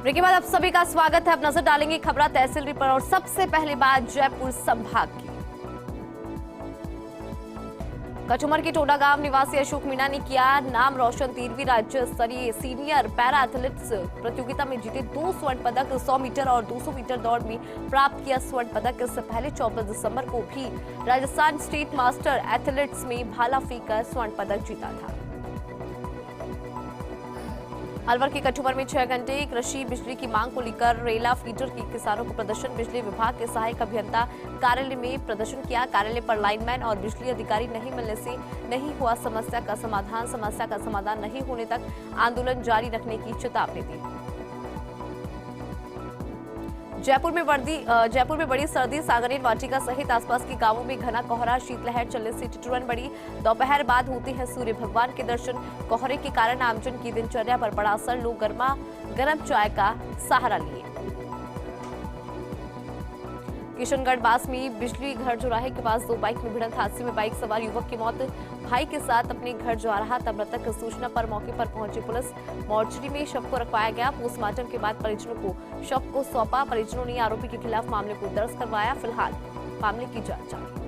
Break के बाद आप सभी का स्वागत है। अब नजर डालेंगे खबरा तहसील पर और सबसे पहले बात जयपुर संभाग की। कचुमर के टोडा गांव निवासी अशोक मीणा ने किया नाम रोशन। 13वीं राज्य स्तरीय सीनियर पैरा एथलेटिक्स प्रतियोगिता में जीते 2 स्वर्ण पदक। 100 मीटर और 200 मीटर दौड़ में प्राप्त किया स्वर्ण पदक। इससे पहले 24 दिसंबर को भी राजस्थान स्टेट मास्टर एथलेटिक्स में भाला फेंककर स्वर्ण पदक जीता था। अलवर के कचुमर में 6 घंटे कृषि बिजली की मांग को लेकर रेला फीडर की किसानों को प्रदर्शन। बिजली विभाग के सहायक अभियंता कार्यालय में प्रदर्शन किया। कार्यालय पर लाइनमैन और बिजली अधिकारी नहीं मिलने से नहीं हुआ समस्या का समाधान। समस्या का समाधान नहीं होने तक आंदोलन जारी रखने की चेतावनी दी। जयपुर में बड़ी सर्दी। सांगनेर वाटिका सहित आसपास के गांवों में घना कोहरा। शीतलहर चलने से ठिठुरन बढ़ी। दोपहर बाद होते हैं सूर्य भगवान के दर्शन। कोहरे के कारण आमजन की दिनचर्या पर पड़ा असर। लोग गर्म चाय का सहारा लिए। किशनगढ़ बास में बिजली घर चौराहे के पास 2 बाइक में भिड़ंत। हादसे में बाइक सवार युवक की मौत। भाई के साथ अपने घर जा रहा था। मृतक की सूचना पर मौके पर पहुंची पुलिस। मोर्चरी में शव को रखवाया गया। पोस्टमार्टम के बाद परिजनों को शव को सौंपा। परिजनों ने आरोपी के खिलाफ मामले को दर्ज करवाया। फिलहाल मामले की जांच जारी।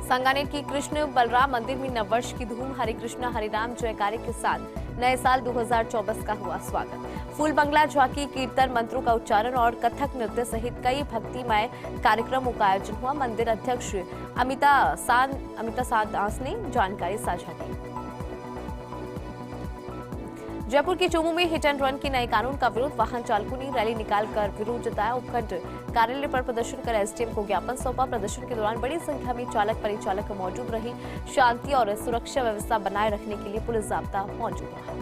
सांगानेर की कृष्ण बलराम मंदिर में नववर्ष की धूम। हरे कृष्ण हरे राम जयकारे के साथ नए साल 2024 का हुआ स्वागत। फूल बंगला, झांकी, कीर्तन, मंत्रों का उच्चारण और कथक नृत्य सहित कई भक्तिमय कार्यक्रमों का आयोजन हुआ। मंदिर अध्यक्ष अमिता सादास ने जानकारी साझा की। जयपुर के चोमू में हिट एंड रन के नए कानून का विरोध। वाहन चालकों ने रैली निकालकर विरोध जताया। उपखंड कार्यालय पर प्रदर्शन कर एसडीएम को ज्ञापन सौंपा। प्रदर्शन के दौरान बड़ी संख्या में चालक परिचालक मौजूद रहे। शांति और सुरक्षा व्यवस्था बनाए रखने के लिए पुलिस जाब्ता मौजूद रहा।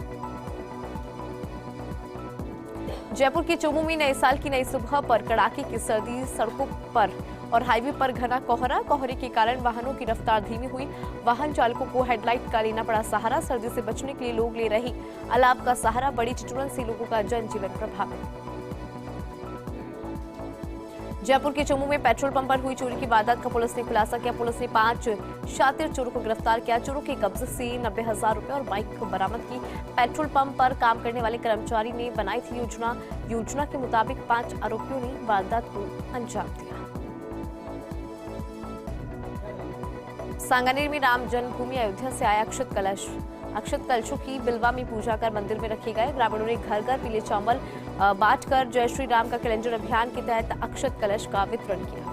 जयपुर के चोमू में नए साल की नई सुबह पर कड़ाके की सर्दी। सड़कों पर और हाईवे पर घना कोहरा। कोहरे के कारण वाहनों की रफ्तार धीमी हुई। वाहन चालकों को हेडलाइट का लेना पड़ा सहारा। सर्दी से बचने के लिए लोग ले रहे अलाव का सहारा। बड़ी ठिठुरन से लोगों का जनजीवन प्रभावित। जयपुर के चोमू में पेट्रोल पंप पर हुई चोरी की वारदात का पुलिस ने खुलासा किया। पुलिस ने 5 शातिर चोरों को गिरफ्तार किया। चोरों के कब्जे से 90,000 रुपए और बाइक बरामद की। पेट्रोल पंप पर काम करने वाले कर्मचारी ने बनाई थी योजना के मुताबिक 5 आरोपियों ने वारदात को अंजाम दिया। सांगानेर में राम जन्मभूमि अयोध्या से आया अक्षत कलशों की बिलवा में पूजा कर मंदिर में रखे गए। ग्रामीणों ने घर घर पीले चावल बांटकर जय श्री राम का कैलेंडर अभियान के तहत अक्षत कलश का वितरण किया।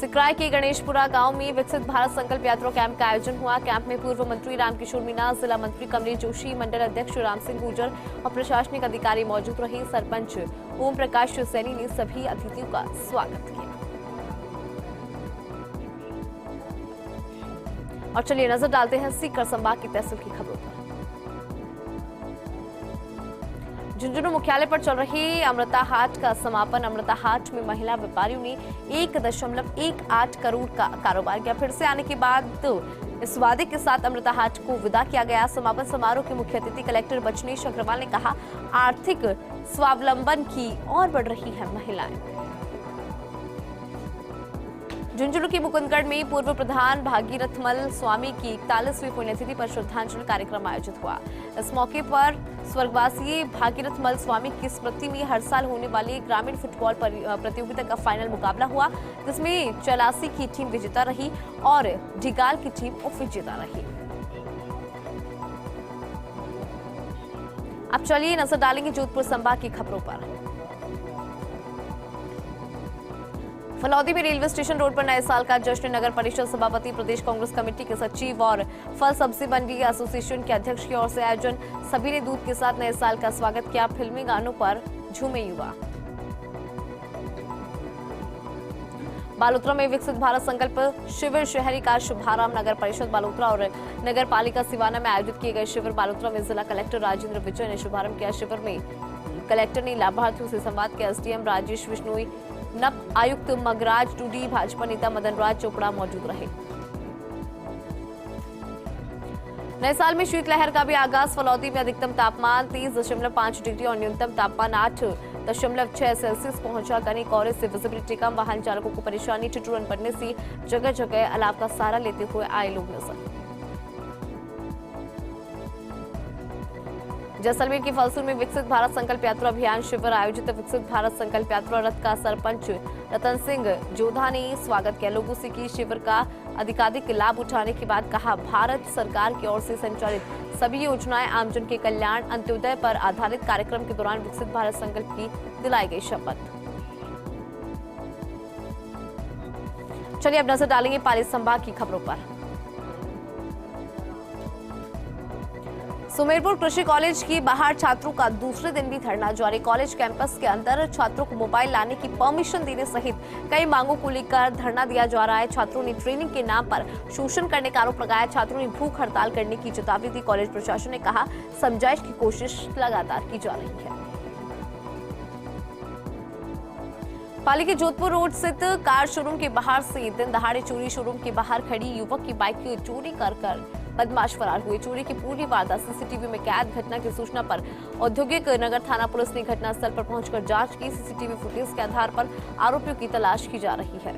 सिकराय के गणेशपुरा गांव में विकसित भारत संकल्प यात्रा कैंप का आयोजन हुआ। कैंप में पूर्व मंत्री रामकिशोर मीणा, जिला मंत्री कमलेश जोशी, मंडल अध्यक्ष राम सिंह गुर्जर और प्रशासनिक अधिकारी मौजूद रहे। सरपंच ओम प्रकाश सैनी ने सभी अतिथियों का स्वागत किया। और चलिए नजर डालते हैं सीकर संभाग की तहसील की खबरों पर। झुंझुनू मुख्यालय पर चल रही अमृता हाट का समापन। अमृता हाट में महिला व्यापारियों ने 1.18 करोड़ का कारोबार किया। फिर से आने के बाद इस वादे के साथ अमृता हाट को विदा किया गया। समापन समारोह के मुख्य अतिथि कलेक्टर बचनेश अग्रवाल ने कहा, आर्थिक स्वावलंबन की ओर बढ़ रही है महिलाएं। झुंझुनू के मुकुंदगढ़ में पूर्व प्रधान भागीरथमल स्वामी की 41वीं पुण्यतिथि पर श्रद्धांजलि कार्यक्रम आयोजित हुआ। इस मौके पर स्वर्गवासी भागीरथमल स्वामी की स्मृति में हर साल होने वाली ग्रामीण फुटबॉल प्रतियोगिता का फाइनल मुकाबला हुआ, जिसमें चलासी की टीम विजेता रही और ढिगाल की टीम उप विजेता रही। अब चलिए नजर डालेंगे जोधपुर संभाग की खबरों पर। फलौदी में रेलवे स्टेशन रोड पर नए साल का जश्न। नगर परिषद सभापति, प्रदेश कांग्रेस कमेटी के सचिव और फल सब्जी मंडी एसोसिएशन के अध्यक्ष की ओर से आयोजन। सभी ने दूध के साथ नए साल का स्वागत किया। फिल्मी गानों पर झूमे युवा। बालोतरा में विकसित भारत संकल्प शिविर शहरी का शुभारंभ। नगर परिषद बालोतरा और नगर पालिका सिवाना में आयोजित किए गए शिविर। बालोतरा में जिला कलेक्टर राजेंद्र विजय ने शुभारंभ किया। शिविर में कलेक्टर ने लाभार्थियों से संवाद किया। एसडीएम राजेश विश्नोई, नप आयुक्त मगराज टूडी, भाजपा नेता मदन राज चोपड़ा मौजूद रहे। नए साल में शीतलहर का भी आगाज। फलौदी में अधिकतम तापमान 30.5 डिग्री और न्यूनतम तापमान 8.6 सेल्सियस पहुंचा। घने कोहरे से विजिबिलिटी कम। वाहन चालकों को परेशानी। ठिठुरन पड़ने से जगह जगह अलाव का सहारा लेते हुए आए लोग नजर। जैसलमेर की फलसूर में विकसित भारत संकल्प यात्रा अभियान शिविर आयोजित। विकसित भारत संकल्प यात्रा रथ का सरपंच रतन सिंह जोधा ने स्वागत किया। लोगों से की शिविर का अधिकाधिक लाभ उठाने के बाद कहा, भारत सरकार की ओर से संचालित सभी योजनाएं आमजन के कल्याण अंत्योदय पर आधारित कार्यक्रम के दौरान विकसित भारत संकल्प की दिलाई गई शपथ। चलिए अब नजर डालेंगे पाली संभाग की खबरों पर। सुमेरपुर कृषि कॉलेज की बाहर छात्रों का दूसरे दिन भी धरना जारी। कॉलेज कैंपस के अंदर छात्रों को मोबाइल लाने की परमिशन देने सहित कई मांगों को लेकर धरना दिया जा रहा है। छात्रों ने ट्रेनिंग के नाम पर शोषण करने का आरोप लगाया। छात्रों ने भूख हड़ताल करने की चेतावनी दी। कॉलेज प्रशासन ने कहा, समझाइश की कोशिश लगातार की जा रही है। पाली के जोधपुर रोड स्थित कार शोरूम के बाहर से दिन दहाड़े चोरी। शोरूम के बाहर खड़ी युवक की बाइक की चोरी कर बदमाश फरार हुए। चोरी की पूरी वारदात सीसीटीवी में कैद। घटना की सूचना पर औद्योगिक नगर थाना पुलिस ने घटनास्थल पर पहुंचकर जांच की। सीसीटीवी फुटेज के आधार पर आरोपियों की तलाश की जा रही है।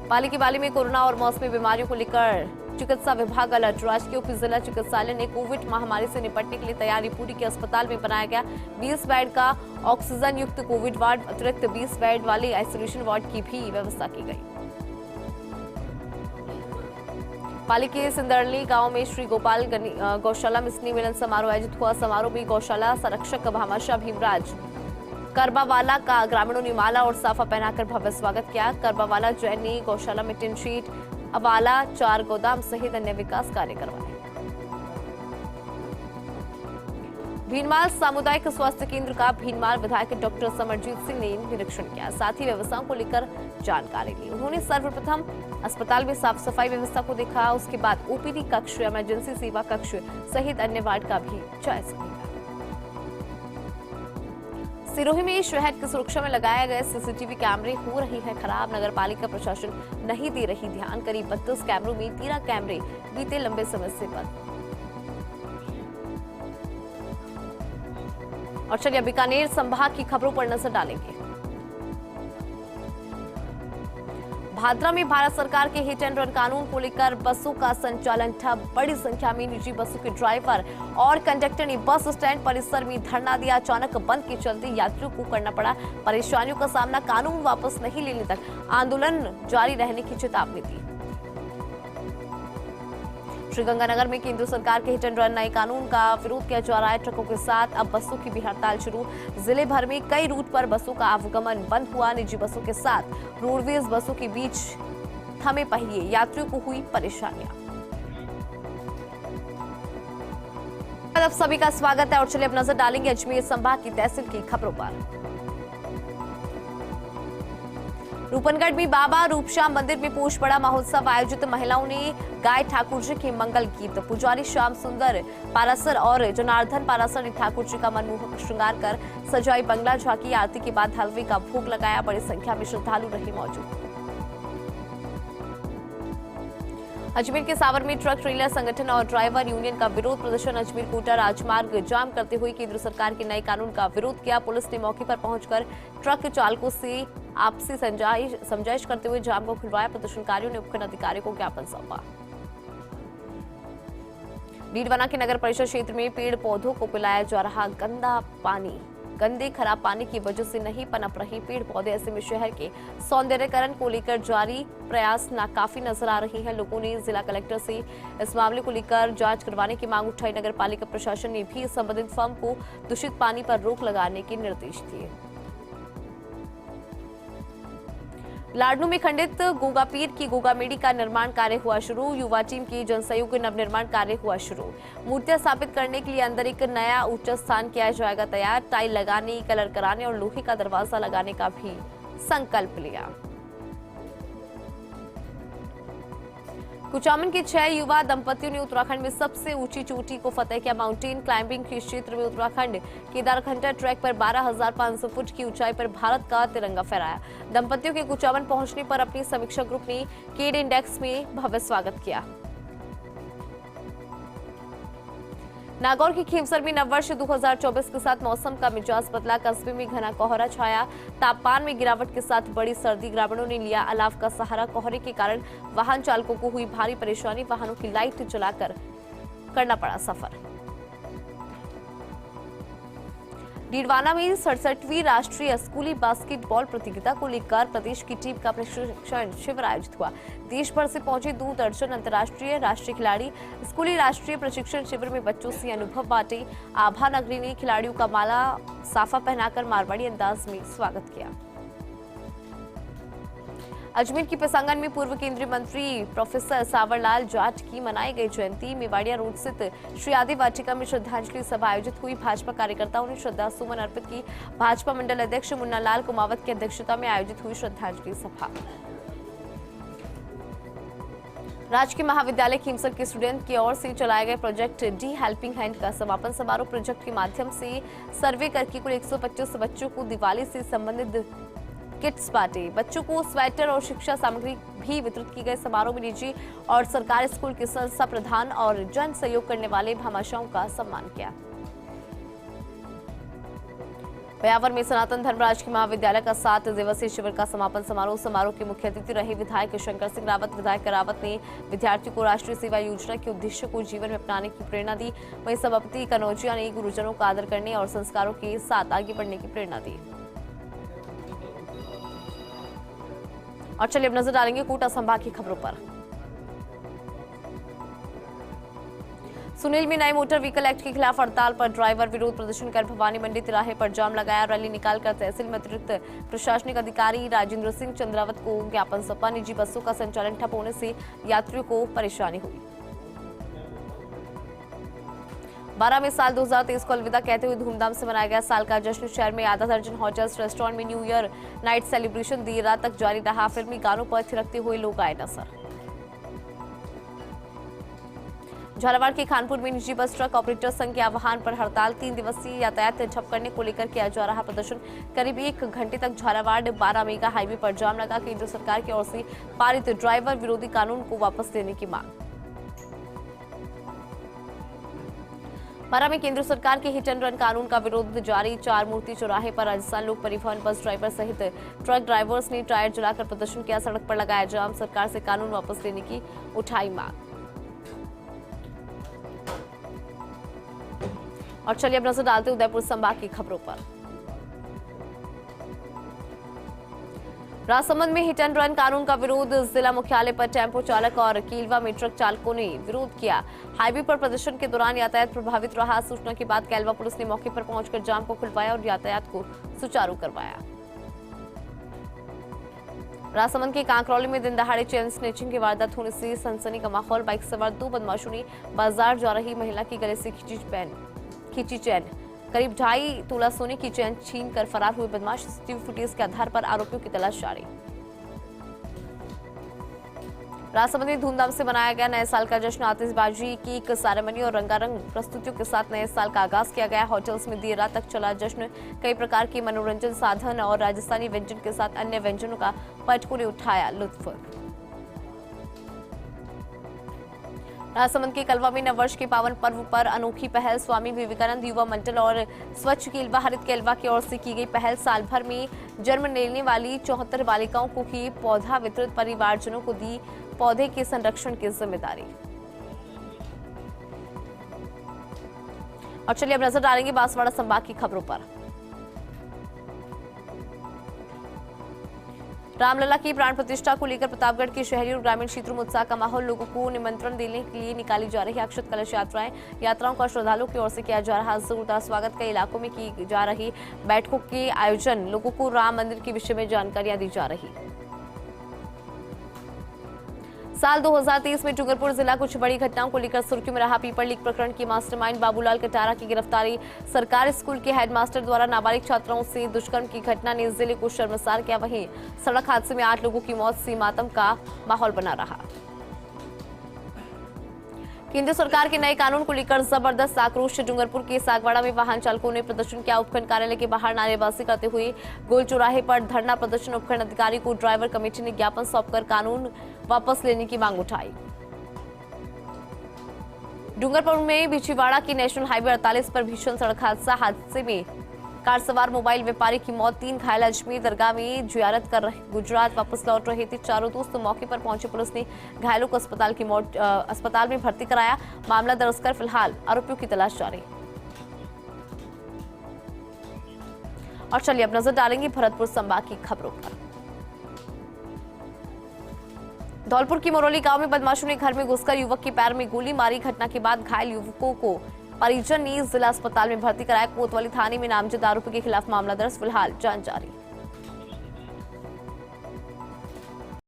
पाली की बाली में कोरोना और मौसमी बीमारियों को लेकर चिकित्सा विभाग अलर्ट। राजकीय उप जिला चिकित्सालय ने कोविड महामारी से निपटने के लिए तैयारी पूरी की। अस्पताल में बनाया गया 20 बेड का ऑक्सीजन युक्त कोविड वार्ड। अतिरिक्त 20 बेड वाले आइसोलेशन वार्ड की भी व्यवस्था की गई। पाली के सिंदरली गांव में श्री गोपाल गौशाला में स्नेह मिलन समारोह आयोजित हुआ। समारोह में गौशाला संरक्षक भामाशाह भीमराज करबावाला का ग्रामीणों ने माला और साफा पहनाकर भव्य स्वागत किया। करबावाला जैन ने गौशाला में टिन शीट, अवाला, 4 गोदाम सहित अन्य विकास कार्य करवाए। भीनमाल सामुदायिक स्वास्थ्य केंद्र का भीनमाल विधायक डॉक्टर समरजीत सिंह ने निरीक्षण किया। साथ ही व्यवस्थाओं को लेकर जानकारी ली। उन्होंने सर्वप्रथम अस्पताल में साफ सफाई व्यवस्था को देखा। उसके बाद ओपीडी कक्ष, इमरजेंसी सेवा कक्ष सहित अन्य वार्ड का भी जायजा लिया। सिरोही में शहर की सुरक्षा में लगाए गए सीसीटीवी कैमरे हो रही है खराब। नगर पालिका प्रशासन नहीं दे रही ध्यान। करीब 32 कैमरों में 13 कैमरे बीते लंबे समय से बंद। और चलिए बीकानेर संभाग की खबरों पर नजर डालेंगे। भादरा में भारत सरकार के हिट एंड रन कानून को लेकर बसों का संचालन ठप। बड़ी संख्या में निजी बसों के ड्राइवर और कंडक्टर ने बस स्टैंड परिसर में धरना दिया। अचानक बंद के चलते यात्रियों को करना पड़ा परेशानियों का सामना। कानून वापस नहीं लेने तक आंदोलन जारी रहने की चेतावनी दी। श्रीगंगानगर में केंद्र सरकार के हिट एंड रन नए कानून का विरोध किया जा रहा है। ट्रकों के साथ अब बसों की भी हड़ताल शुरू। जिले भर में कई रूट पर बसों का आवागमन बंद हुआ। निजी बसों के साथ रोडवेज बसों के बीच थमे पहिए, यात्रियों को हुई परेशानियां। अब सभी का स्वागत है और चलिए अब नजर डालेंगे अजमेर संभाग की तहसील की खबरों पर। रूपनगढ़ में बाबा रूपश्याम मंदिर में पोष बड़ा महोत्सव आयोजित। महिलाओं ने गाय ठाकुर जी के मंगल गीत। पुजारी श्याम सुंदर पारासर और जनार्दन पारासर ने ठाकुर जी का मनमोहक श्रृंगार कर सजाई बंगला झांकी। आरती के बाद हलवे का भोग लगाया। बड़ी संख्या में श्रद्धालु रहे मौजूद। अजमेर के सावर में ट्रक ट्रेलर संगठन और ड्राइवर यूनियन का विरोध प्रदर्शन। अजमेर कोटा राजमार्ग जाम करते हुए केंद्र सरकार के नए कानून का विरोध किया। पुलिस ने मौके पर पहुंचकर ट्रक चालकों से आपसी समझाइश करते हुए जाम को खुलवाया। प्रदर्शनकारियों ने उपखंड अधिकारियों को ज्ञापन सौंपा। डीडवाना के नगर परिषद क्षेत्र में पेड़ पौधों को पिलाया जा रहा गंदा पानी। गंदे खराब पानी की वजह से नहीं पनप रहे पेड़ पौधे। ऐसे में शहर के सौंदर्यीकरण को लेकर जारी प्रयास नाकाफी नजर आ रही है। लोगों ने जिला कलेक्टर से इस मामले को लेकर जांच करवाने की मांग उठाई। नगर पालिका प्रशासन ने भी संबंधित फर्म को दूषित पानी पर रोक लगाने के निर्देश दिए। लाडनू में खंडित गोगापीर की गोगामेड़ी का निर्माण कार्य हुआ शुरू। युवा टीम की जनसहयोग नवनिर्माण कार्य हुआ शुरू। मूर्तियां स्थापित करने के लिए अंदर एक नया उच्च स्थान किया जाएगा तैयार। टाइल लगाने, कलर कराने और लोहे का दरवाजा लगाने का भी संकल्प लिया। कुचामन के 6 युवा दंपतियों ने उत्तराखंड में सबसे ऊंची चोटी को फतेह किया। माउंटेन क्लाइंबिंग के क्षेत्र में उत्तराखंड केदारघंटा ट्रैक पर 12,500 फुट की ऊंचाई पर भारत का तिरंगा फहराया। दंपतियों के कुचामन पहुंचने पर अपनी समीक्षा ग्रुप ने केड इंडेक्स में भव्य स्वागत किया। नागौर के खींवसर में नववर्ष 2024 के साथ मौसम का मिजाज बदला। कस्बे में घना कोहरा छाया। तापमान में गिरावट के साथ बड़ी सर्दी। ग्रामीणों ने लिया अलाव का सहारा। कोहरे के कारण वाहन चालकों को हुई भारी परेशानी। वाहनों की लाइट जलाकर करना पड़ा सफर। डीडवाना में 67वीं राष्ट्रीय स्कूली बास्केटबॉल प्रतियोगिता को लेकर प्रदेश की टीम का प्रशिक्षण शिविर आयोजित हुआ। देश भर से पहुंचे 2 दर्जन अंतर्राष्ट्रीय राष्ट्रीय खिलाड़ी स्कूली राष्ट्रीय प्रशिक्षण शिविर में बच्चों से अनुभव बांटे। आभा नगरी ने खिलाड़ियों का माला साफा पहनाकर मारवाड़ी अंदाज में स्वागत किया। अजमेर की पसांगन में पूर्व केंद्रीय मंत्री प्रोफेसर सावरलाल जाट की मनाई गई जयंती। मेवाड़िया रोड स्थित श्री आदि वाटिका में श्रद्धांजलि सभा आयोजित हुई। भाजपा कार्यकर्ताओं ने श्रद्धा सुमन अर्पित की। भाजपा मंडल अध्यक्ष मुन्ना लाल कुमावत की अध्यक्षता में आयोजित हुई श्रद्धांजलि सभा। राजकीय महाविद्यालय खीमसर के स्टूडेंट की ओर से चलाए गए प्रोजेक्ट डी हेल्पिंग हैंड का समापन समारोह। प्रोजेक्ट के माध्यम से सर्वे करके कुल 125 बच्चों को दिवाली से संबंधित किट्स बांटे। बच्चों को स्वेटर और शिक्षा सामग्री भी वितरित की गई। समारोह में निजी और सरकारी स्कूल के संस्था प्रधान और जन सहयोग करने वाले भामाशाहों का सम्मान किया। ब्यावर में सनातन धर्म राजकीय महाविद्यालय का 7 दिवसीय शिविर का समापन समारोह के मुख्य अतिथि रहे विधायक शंकर सिंह रावत। विधायक रावत ने विद्यार्थियों को राष्ट्रीय सेवा योजना के उद्देश्य को जीवन में अपनाने की प्रेरणा दी। वहीं सभापति कनौजिया ने गुरुजनों का आदर करने और संस्कारों के साथ आगे बढ़ने की प्रेरणा दी। और चलिए अब नजर डालेंगे कोटा संभाग की खबरों पर। सुनील में नए मोटर व्हीकल एक्ट के खिलाफ हड़ताल पर ड्राइवर विरोध प्रदर्शन कर भवानी मंडी तिराहे पर जाम लगाया। रैली निकालकर तहसील में अतिरिक्त प्रशासनिक अधिकारी राजेंद्र सिंह चंद्रावत को ज्ञापन सौंपा। निजी बसों का संचालन ठप होने से यात्रियों को परेशानी हुई। 12 में साल 2023 को अलविदा कहते हुए धूमधाम से मनाया गया साल का जश्न। शहर में आधा दर्जन होटल्स रेस्टोरेंट में न्यू ईयर नाइट सेलिब्रेशन देर रात तक जारी रहा। फिल्मी गानों पर थिरकते हुए लोग आए नजर। झालावाड़ के खानपुर में निजी बस ट्रक ऑपरेटर संघ के आह्वान पर हड़ताल। 3 दिवसीय यातायात ठप करने को लेकर किया जा रहा प्रदर्शन। करीब 1 घंटे तक झालावाड़ 12 मेगा हाईवे पर जाम लगा। केंद्र सरकार की ओर से पारित ड्राइवर विरोधी कानून को वापस लेने की मांग। बारा में केंद्र सरकार के हिट एंड रन कानून का विरोध जारी। 4 मूर्ति चौराहे पर राजस्थान लोक परिवहन बस ड्राइवर सहित ट्रक ड्राइवर्स ने टायर जलाकर प्रदर्शन किया। सड़क पर लगाया जाम। सरकार से कानून वापस लेने की उठाई मांग। और चलिए अब नजर डालते उदयपुर संभाग की खबरों पर। राजसमंद में हिट एंड रन कानून का विरोध। जिला मुख्यालय पर टेम्पो चालक और कीलवा में ट्रक चालकों ने विरोध किया। हाईवे पर प्रदर्शन के दौरान यातायात प्रभावित रहा। सूचना के बाद कैलवा पुलिस ने मौके पर पहुंचकर जाम को खुलवाया और यातायात को सुचारू करवाया। राजसमंद के कांकरौली में दिन दहाड़े चेन स्नेचिंग की वारदात होने से सनसनी का माहौल। बाइक सवार 2 बदमाशों ने बाजार जा रही महिला की गले से खींची चैन। करीब 2.5 तोला सोने की चैन छीनकर फरार हुए बदमाश। सीसीटीवी फुटेज के आधार पर आरोपियों की तलाश जारी। राजसमंद में धूमधाम से मनाया गया नए साल का जश्न। आतिशबाजी की एक सेरेमनी और रंगारंग प्रस्तुतियों के साथ नए साल का आगाज किया गया। होटल्स में देर रात तक चला जश्न। कई प्रकार के मनोरंजन साधन और राजस्थानी व्यंजन के साथ अन्य व्यंजनों का पर्यटकों ने उठाया लुत्फ। राजसमंद के कलवा में नववर्ष के पावन पर्व पर अनोखी पहल। स्वामी विवेकानंद युवा मंडल और स्वच्छ केलवा हरित केलवा की ओर से की गई पहल। साल भर में जन्म लेने वाली 74 बालिकाओं को की पौधा वितरित। परिवारजनों को दी पौधे के संरक्षण की जिम्मेदारी। और चलिए अब नजर डालेंगे बांसवाड़ा संभाग की खबरों पर। रामलला की प्राण प्रतिष्ठा को लेकर प्रतापगढ़ के शहरी और ग्रामीण क्षेत्रों में उत्साह का माहौल। लोगों को निमंत्रण देने के लिए निकाली जा रही अक्षत कलश यात्राओं का श्रद्धालुओं की ओर से किया जा रहा जोरदार स्वागत। कई इलाकों में की जा रही बैठकों के आयोजन। लोगों को राम मंदिर के विषय में जानकारियां दी जा रही। साल 2023 में डूंगरपुर जिला कुछ बड़ी घटनाओं को लेकर सुर्खियों में रहा। पीपर लीक प्रकरण की मास्टरमाइंड बाबूलाल कटारा की गिरफ्तारी। सरकारी स्कूल के हेडमास्टर द्वारा नाबालिग छात्राओं से दुष्कर्म की घटना ने जिले को शर्मसार किया। वहीं सड़क हादसे में 8 लोगों की मौत से मातम का माहौल बना रहा। केंद्र सरकार के नए कानून को लेकर जबरदस्त आक्रोश। डूंगरपुर के सागवाड़ा में वाहन चालकों ने प्रदर्शन किया। उपखंड कार्यालय के बाहर नारेबाजी करते हुए गोल चौराहे पर धरना प्रदर्शन। उपखंड अधिकारी को ड्राइवर कमेटी ने ज्ञापन सौंपकर कानून वापस लेने की मांग उठाई। डूंगरपुर में बिछीवाड़ा की नेशनल हाईवे 48 पर भीषण सड़क हादसे में कार सवार मोबाइल व्यापारी की मौत। 3 घायल। अजमेर दरगाह में जियारत कर गुजरात वापस लौट रहे थे चारों दोस्त। मौके पर पहुंचे पुलिस ने घायलों को अस्पताल में भर्ती कराया। मामला दर्ज कर फिलहाल आरोपियों की तलाश जारी। और चलिए अब नजर डालेंगे भरतपुर संभाग की खबरों पर। धौलपुर की मोरौली गांव में बदमाशों ने घर में घुसकर युवक के पैर में गोली मारी। घटना के बाद घायल युवकों को परिजन ने जिला अस्पताल में भर्ती कराया। कोतवाली थाने में नामजद आरोपी के खिलाफ मामला दर्ज, फिलहाल जांच जारी।